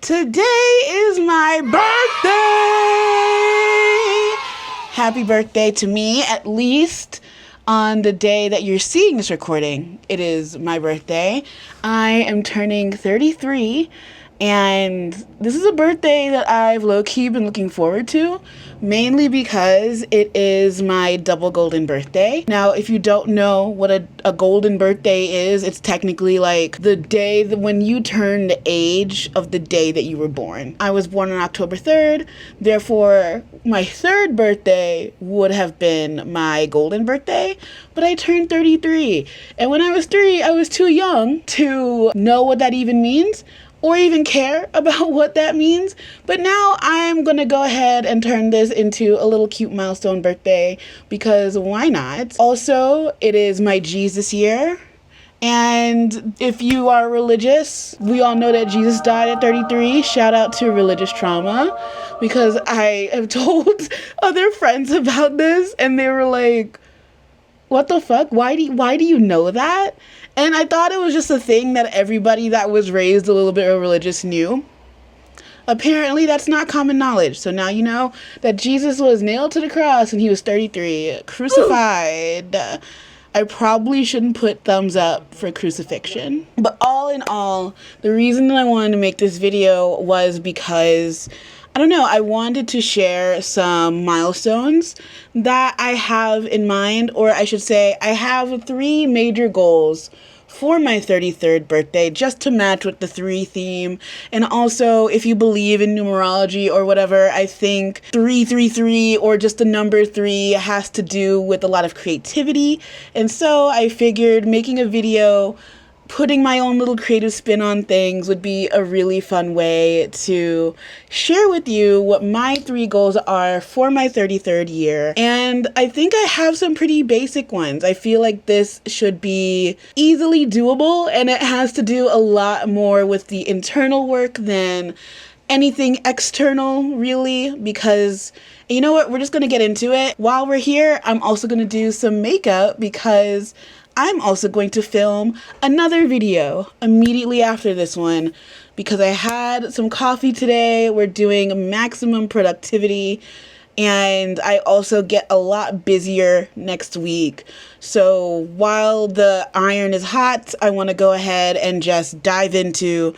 Today is my birthday! Happy birthday to me, at least on the day that you're seeing this recording. It is my birthday. I am turning 33, and this is a birthday that I've low-key been looking forward to, mainly because it is my double golden birthday. Now, if you don't know what a golden birthday is, it's technically like the day when you turn the age of the day that you were born. I was born on October 3rd, therefore my third birthday would have been my golden birthday, but I turned 33. And when I was 3, I was too young to know what that even means, or even care about what that means. But now I'm gonna go ahead and turn this into a little cute milestone birthday, because why not? Also, it is my Jesus year. And if you are religious, we all know that Jesus died at 33. Shout out to religious trauma, because I have told other friends about this and they were like, what the fuck? Why do you know that? And I thought it was just a thing that everybody that was raised a little bit religious knew. Apparently, that's not common knowledge. So now you know that Jesus was nailed to the cross and he was 33, crucified. I probably shouldn't put thumbs up for crucifixion. But all in all, the reason that I wanted to make this video was because, I don't know, I wanted to share some milestones that I have in mind, or I should say I have 3 major goals for my 33rd birthday, just to match with the 3 theme. And also, if you believe in numerology or whatever, I think 333 or just the number 3 has to do with a lot of creativity. And so I figured making a video putting my own little creative spin on things would be a really fun way to share with you what my 3 goals are for my 33rd year. And I think I have some pretty basic ones. I feel like this should be easily doable, and it has to do a lot more with the internal work than anything external, really, because you know what, we're just gonna get into it. While we're here, I'm also gonna do some makeup, because I'm also going to film another video immediately after this one, because I had some coffee today. We're doing maximum productivity, and I also get a lot busier next week. So while the iron is hot, I want to go ahead and just dive into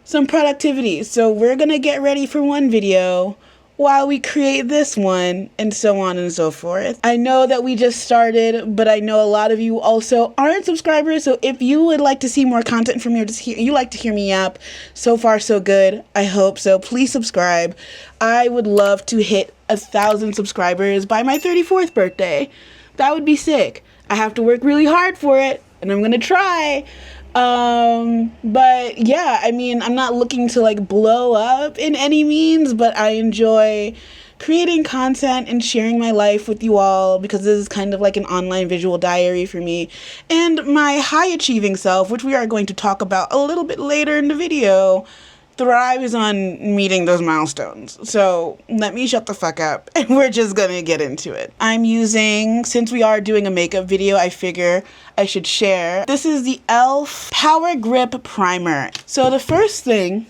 some productivity. So we're going to get ready for one video while we create this one, and so on and so forth. I know that we just started, but I know a lot of you also aren't subscribers, so if you would like to see more content from me, or just you like to hear me yap, so far so good, I hope so, please subscribe. I would love to hit 1,000 subscribers by my 34th birthday. That would be sick. I have to work really hard for it, and I'm gonna try. But yeah, I mean, I'm not looking to like blow up in any means, but I enjoy creating content and sharing my life with you all, because this is kind of like an online visual diary for me. And my high achieving self, which we are going to talk about a little bit later in the video, thrives on meeting those milestones. So let me shut the fuck up and we're just gonna get into it. I'm using, since we are doing a makeup video, I figure I should share. This is the e.l.f. Power Grip Primer. So the first thing,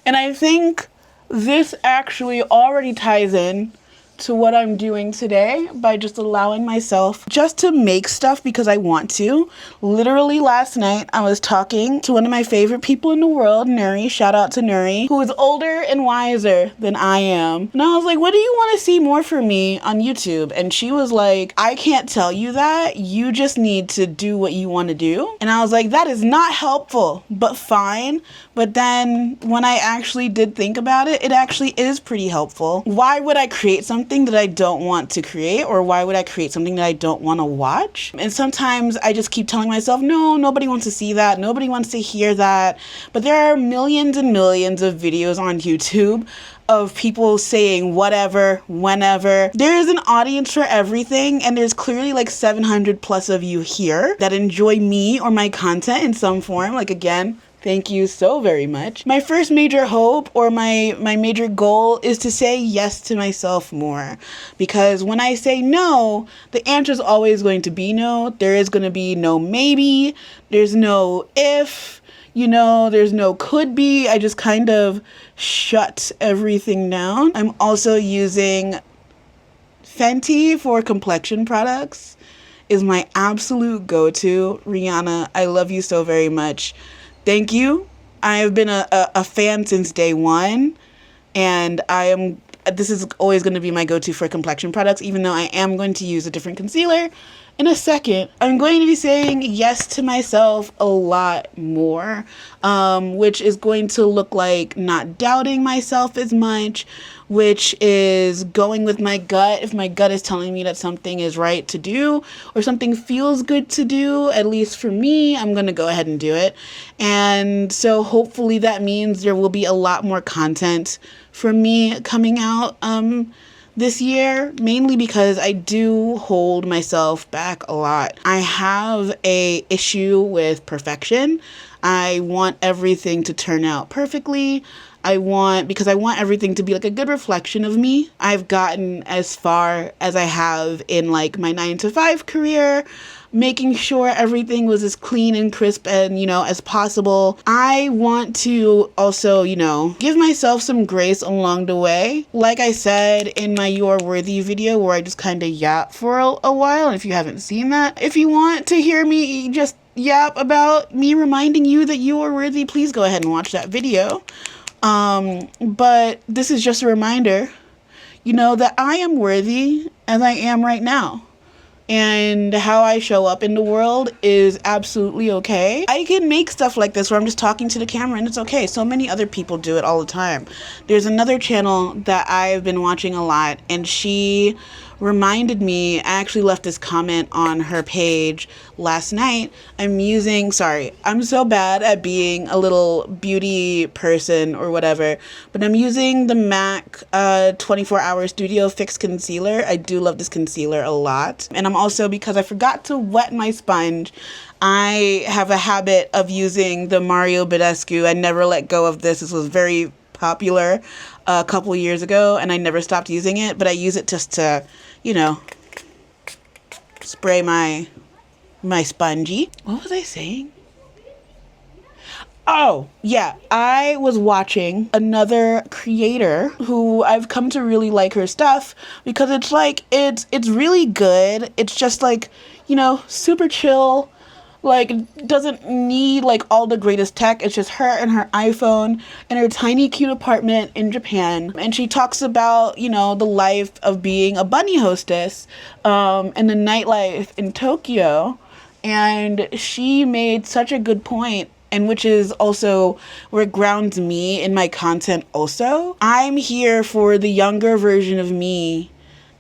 and I think this actually already ties in to what I'm doing today by just allowing myself just to make stuff because I want to. Literally last night, I was talking to one of my favorite people in the world, Nuri, shout out to Nuri, who is older and wiser than I am. And I was like, what do you want to see more from me on YouTube? And she was like, I can't tell you that. You just need to do what you want to do. And I was like, that is not helpful, but fine. But then when I actually did think about it, it actually is pretty helpful. Why would I create something that I don't want to create? Or why would I create something that I don't want to watch? And sometimes I just keep telling myself, no, nobody wants to see that. Nobody wants to hear that. But there are millions and millions of videos on YouTube of people saying whatever, whenever. There is an audience for everything, and there's clearly like 700 plus of you here that enjoy me or my content in some form. Like, again, thank you so very much. My first major hope, or my major goal, is to say yes to myself more. Because when I say no, the answer is always going to be no. There is going to be no maybe. There's no if. There's no could be. I just kind of shut everything down. I'm also using Fenty for complexion products. Is my absolute go-to. Rihanna, I love you so very much. Thank you. I have been a fan since day one, and this is always going to be my go-to for complexion products, even though I am going to use a different concealer in a second. I'm going to be saying yes to myself a lot more, which is going to look like not doubting myself as much, which is going with my gut. If my gut is telling me that something is right to do or something feels good to do, at least for me, I'm going to go ahead and do it. And so hopefully that means there will be a lot more content from me coming out this year, mainly because I do hold myself back a lot. I have a issue with perfection. I want everything to turn out perfectly. Because I want everything to be like a good reflection of me. I've gotten as far as I have in like my 9-to-5 career, making sure everything was as clean and crisp and, as possible. I want to also, give myself some grace along the way. Like I said in my You Are Worthy video, where I just kind of yap for a while. If you haven't seen that, if you want to hear me just yap about me reminding you that you are worthy, please go ahead and watch that video. But this is just a reminder, that I am worthy as I am right now. And how I show up in the world is absolutely okay. I can make stuff like this where I'm just talking to the camera and it's okay. So many other people do it all the time. There's another channel that I've been watching a lot, and she reminded me, I actually left this comment on her page last night. I'm so bad at being a little beauty person or whatever, but I'm using the MAC 24-Hour Studio Fix Concealer. I do love this concealer a lot. And I'm also, because I forgot to wet my sponge, I have a habit of using the Mario Badescu. I never let go of this. This was very popular a couple years ago, and I never stopped using it, but I use it just to, spray my spongy. What was I saying? Oh, yeah. I was watching another creator who I've come to really like her stuff because it's really good. It's just super chill. Doesn't need all the greatest tech. It's just her and her iPhone and her tiny cute apartment in Japan. And she talks about, the life of being a bunny hostess, and the nightlife in Tokyo. And she made such a good point, and which is also where it grounds me in my content also. I'm here for the younger version of me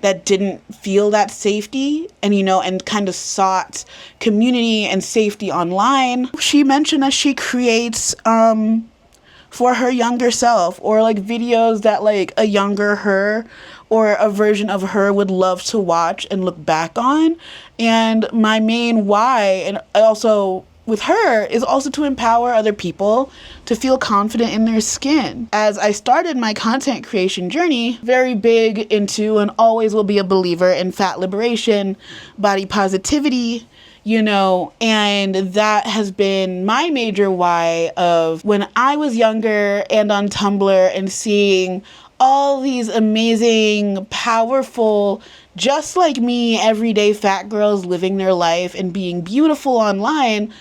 that didn't feel that safety and kind of sought community and safety online. She mentioned that she creates for her younger self, or videos that a younger her or a version of her would love to watch and look back on. And my main why, and also with her, is also to empower other people to feel confident in their skin. As I started my content creation journey, very big into and always will be a believer in fat liberation, body positivity, and that has been my major why of when I was younger and on Tumblr and seeing all these amazing, powerful, just like me, everyday fat girls living their life and being beautiful online.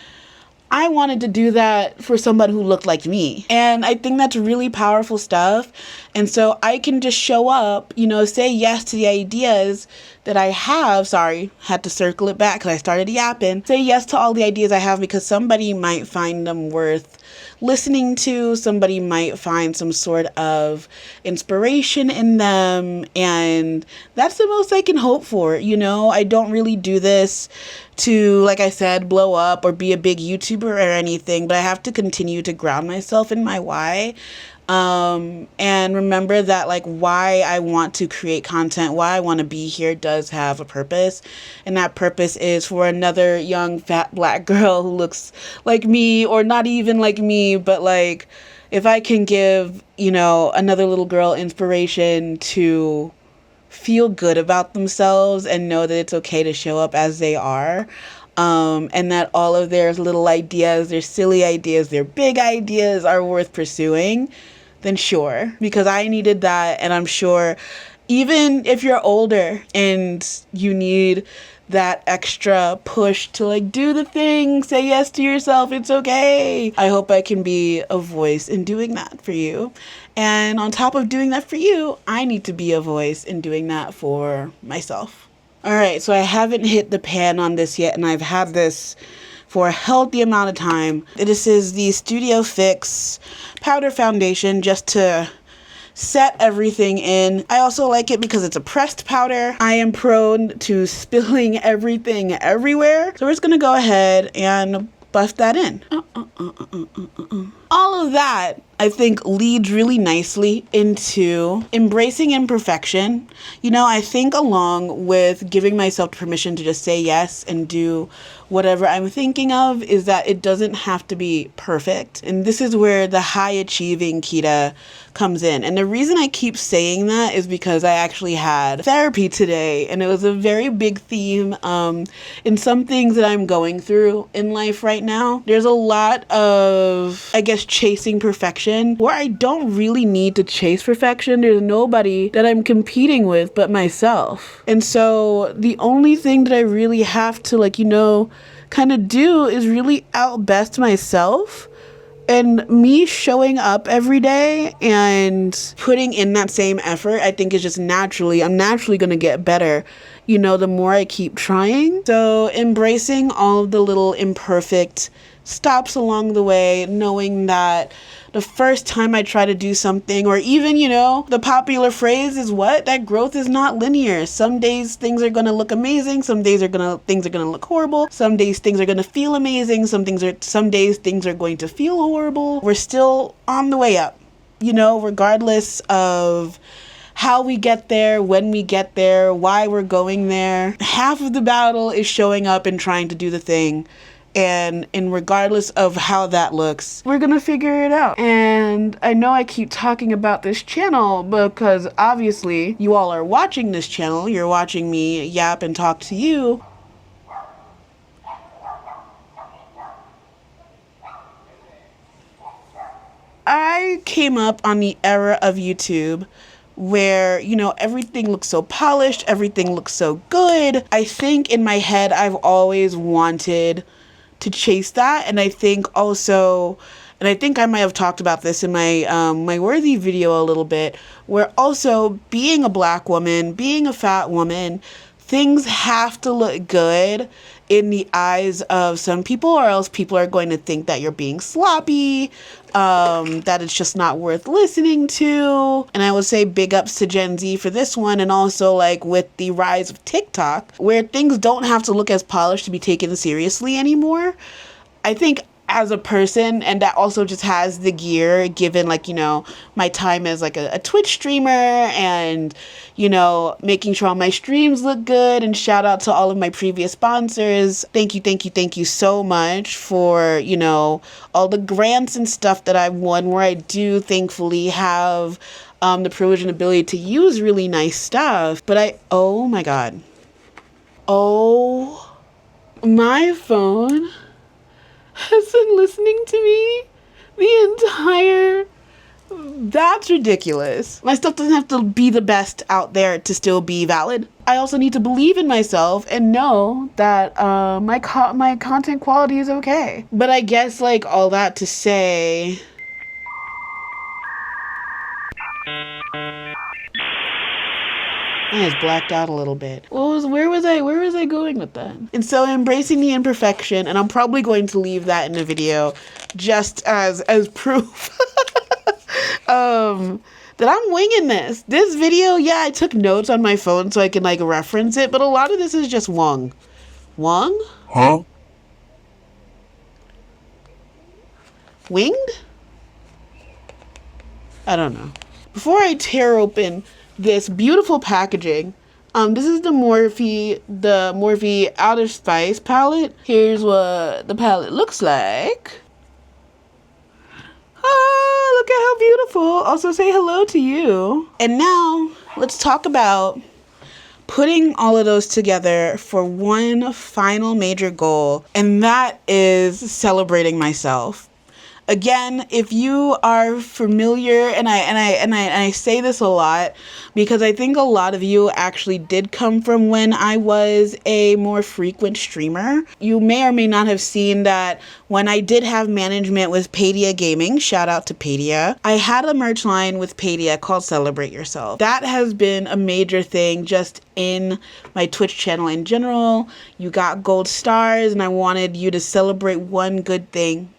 I wanted to do that for somebody who looked like me. And I think that's really powerful stuff. And so I can just show up, say yes to the ideas that I have. Sorry, had to circle it back because I started yapping. Say yes to all the ideas I have because somebody might find them worth listening to. Somebody might find some sort of inspiration in them. And that's the most I can hope for. I don't really do this to, like I said, blow up or be a big YouTuber or anything, but I have to continue to ground myself in my why. And remember that why I want to create content, why I want to be here does have a purpose. And that purpose is for another young fat black girl who looks like me, or not even like me, but if I can give, another little girl inspiration to feel good about themselves and know that it's okay to show up as they are, and that all of their little ideas, their silly ideas, their big ideas are worth pursuing, then sure, because I needed that. And I'm sure even if you're older and you need that extra push to like do the thing, say yes to yourself, it's okay. I hope I can be a voice in doing that for you. And on top of doing that for you, I need to be a voice in doing that for myself. All right, so I haven't hit the pan on this yet, and I've had this for a healthy amount of time. This is the Studio Fix powder foundation, just to set everything in. I also like it because it's a pressed powder. I am prone to spilling everything everywhere, so we're just gonna go ahead and buff that in. All of that, I think, leads really nicely into embracing imperfection. You know, I think along with giving myself permission to just say yes and do whatever I'm thinking of, is that it doesn't have to be perfect. And this is where the high achieving Kita comes in. And the reason I keep saying that is because I actually had therapy today, and it was a very big theme in some things that I'm going through in life right now. There's a lot of, I guess, chasing perfection where I don't really need to chase perfection. There's nobody that I'm competing with but myself. And so the only thing that I really have to, like, you know, kind of do is really outbest myself. And me showing up every day and putting in that same effort, I think is just I'm naturally going to get better, you know, the more I keep trying. So embracing all of the little imperfect stops along the way, knowing that the first time I try to do something, or even, you know, the popular phrase is what? That growth is not linear. Some days things are going to look amazing. Some days things are going to look horrible. Some days things are going to feel amazing. Some days things are going to feel horrible. We're still on the way up, you know, regardless of how we get there, when we get there, why we're going there. Half of the battle is showing up and trying to do the thing. And regardless of how that looks, we're gonna figure it out. And I know I keep talking about this channel because obviously you all are watching this channel. You're watching me yap and talk to you. I came up on the era of YouTube where, you know, everything looks so polished, everything looks so good. I think in my head I've always wanted to chase that. And I think also, and I think I might have talked about this in my my worthy video a little bit, where also being a Black woman, being a fat woman, things have to look good in the eyes of some people, or else people are going to think that you're being sloppy, that it's just not worth listening to. And I would say big ups to Gen Z for this one. And also, like, with the rise of TikTok, where things don't have to look as polished to be taken seriously anymore. I think as a person, and that also just has the gear, given, like, you know, my time as like a Twitch streamer, and, you know, making sure all my streams look good. And shout out to all of my previous sponsors. Thank you so much for, you know, all the grants and stuff that I've won, where I do thankfully have the privilege and ability to use really nice stuff. But oh my God. Oh, my phone has been listening to me the entire... That's ridiculous. My stuff doesn't have to be the best out there to still be valid. I also need to believe in myself and know that my content quality is okay. But I guess, like, all that to say... I just blacked out a little bit. Where was I going with that? And so embracing the imperfection, and I'm probably going to leave that in the video just as proof that I'm winging this. This video, yeah, I took notes on my phone so I can, like, reference it, but a lot of this is just Wong. Wong? Huh? Winged? I don't know. Before I tear open this beautiful packaging, this is the Morphe Outer Spice palette. Here's what the palette looks like. Oh, look at how beautiful. Also say hello to you. And now let's talk about putting all of those together for one final major goal, and that is celebrating myself. Again, if you are familiar, and I say this a lot because I think a lot of you actually did come from when I was a more frequent streamer. You may or may not have seen that when I did have management with Padia Gaming, shout out to Padia, I had a merch line with Padia called Celebrate Yourself. That has been a major thing just in my Twitch channel in general. You got gold stars, and I wanted you to celebrate one good thing,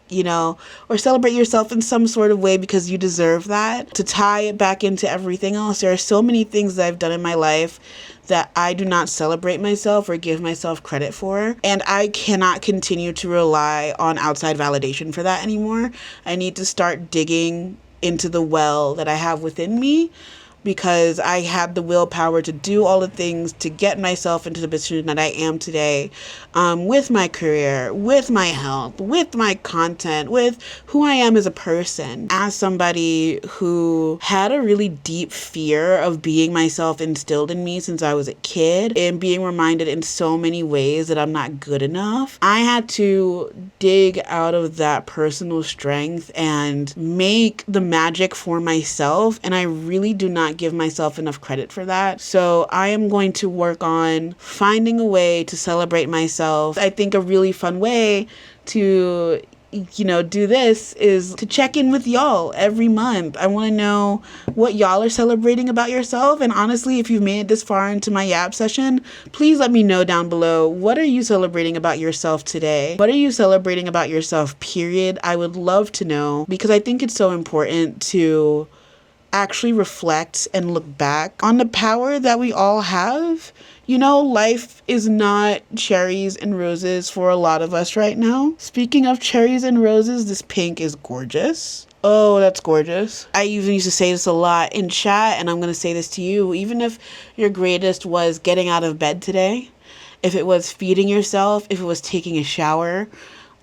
or celebrate yourself in some sort of way because you deserve that. To tie it back into everything else, there are so many things that I've done in my life that I do not celebrate myself or give myself credit for. And I cannot continue to rely on outside validation for that anymore. I need to start digging into the well that I have within me, because I had the willpower to do all the things to get myself into the position that I am today, with my career, with my health, with my content, with who I am as a person. As somebody who had a really deep fear of being myself instilled in me since I was a kid, and being reminded in so many ways that I'm not good enough, I had to dig out of that personal strength and make the magic for myself, and I really do not give myself enough credit for that. So I am going to work on finding a way to celebrate myself. I think a really fun way to do this is to check in with y'all every month. I want to know what y'all are celebrating about yourself. And honestly, if you've made it this far into my Yap session, please let me know down below. What are you celebrating about yourself today? What are you celebrating about yourself, period? I would love to know, because I think it's so important to actually reflect and look back on the power that we all have. Life is not cherries and roses for a lot of us right now. Speaking of cherries and roses, this pink is gorgeous. Oh, that's gorgeous. I even used to say this a lot in chat, and I'm going to say this to you. Even if your greatest was getting out of bed today, if it was feeding yourself, if it was taking a shower,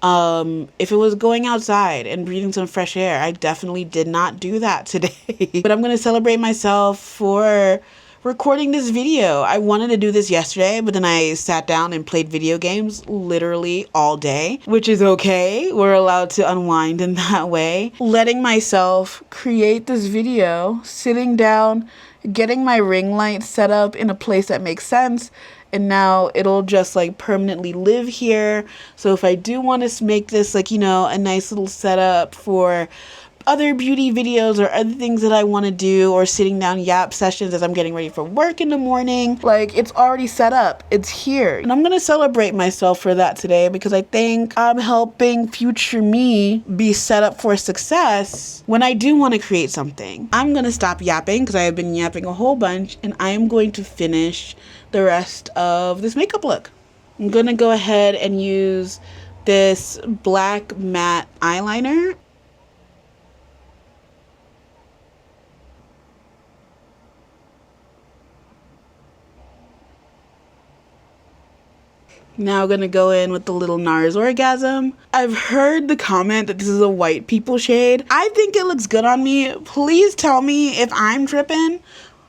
if it was going outside and breathing some fresh air, I definitely did not do that today. But I'm going to celebrate myself for recording this video. I wanted to do this yesterday, but then I sat down and played video games literally all day, which is okay. We're allowed to unwind in that way. Letting myself create this video, sitting down, getting my ring light set up in a place that makes sense. And now it'll just permanently live here. So if I do want to make this a nice little setup for other beauty videos or other things that I want to do, or sitting down Yap sessions as I'm getting ready for work in the morning, it's already set up. It's here. And I'm going to celebrate myself for that today, because I think I'm helping future me be set up for success when I do want to create something. I'm going to stop yapping because I have been yapping a whole bunch, and I am going to finish the rest of this makeup look. I'm going to go ahead and use this black matte eyeliner. Now I'm going to go in with the little NARS Orgasm. I've heard the comment that this is a white people shade. I think it looks good on me. Please tell me if I'm tripping.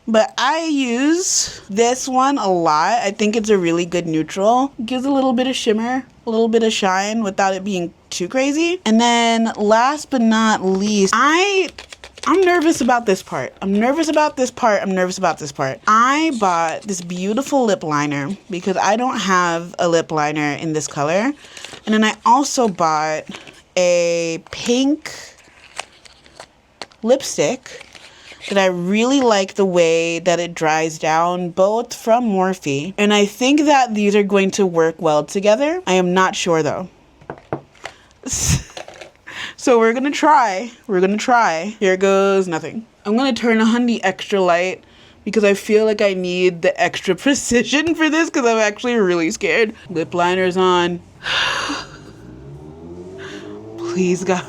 But I use this one a lot. I think it's a really good neutral. Gives a little bit of shimmer, a little bit of shine without it being too crazy. And then last but not least, I'm nervous about this part. I'm nervous about this part. I bought this beautiful lip liner because I don't have a lip liner in this color. And then I also bought a pink lipstick that I really like the way that it dries down, both from Morphe. And I think that these are going to work well together. I am not sure though. So we're gonna try. Here goes nothing. I'm gonna turn on the extra light because I feel like I need the extra precision for this, because I'm actually really scared. Lip liner's on. Please, God.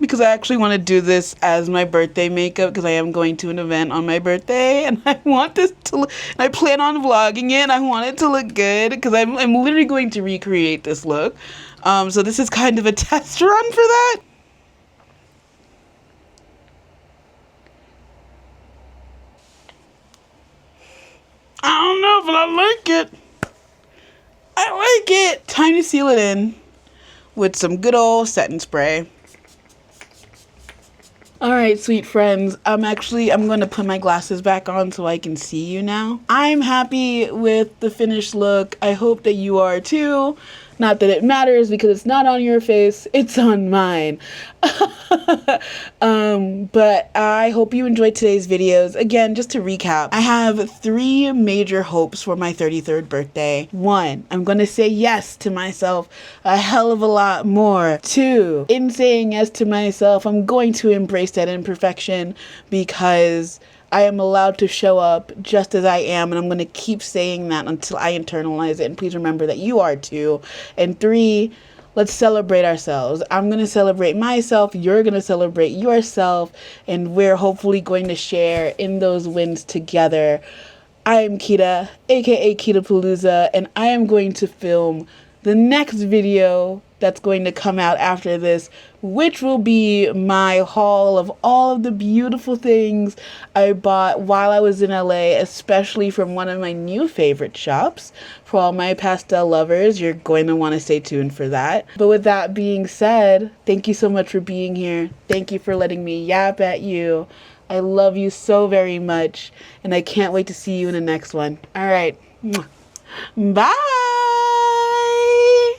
Because I actually want to do this as my birthday makeup, because I am going to an event on my birthday, and I want this to look, and I plan on vlogging it, and I want it to look good, because I'm literally going to recreate this look. So this is kind of a test run for that. I don't I like it. I like it. Time to seal it in with some good old setting spray. All right, sweet friends. I'm going to put my glasses back on so I can see you now. I'm happy with the finished look. I hope that you are too. Not that it matters because it's not on your face, it's on mine. But I hope you enjoyed today's videos. Again, just to recap, I have 3 major hopes for my 33rd birthday. 1, I'm going to say yes to myself a hell of a lot more. 2, in saying yes to myself, I'm going to embrace that imperfection because I am allowed to show up just as I am, and I'm going to keep saying that until I internalize it. And please remember that you are too. And 3, let's celebrate ourselves. I'm going to celebrate myself. You're going to celebrate yourself. And we're hopefully going to share in those wins together. I am Keda, aka Kedapalooza, and I am going to film the next video that's going to come out after this, which will be my haul of all of the beautiful things I bought while I was in LA, especially from one of my new favorite shops. For all my pastel lovers, you're going to want to stay tuned for that. But with that being said, thank you so much for being here. Thank you for letting me yap at you. I love you so very much, and I can't wait to see you in the next one. All right. Bye.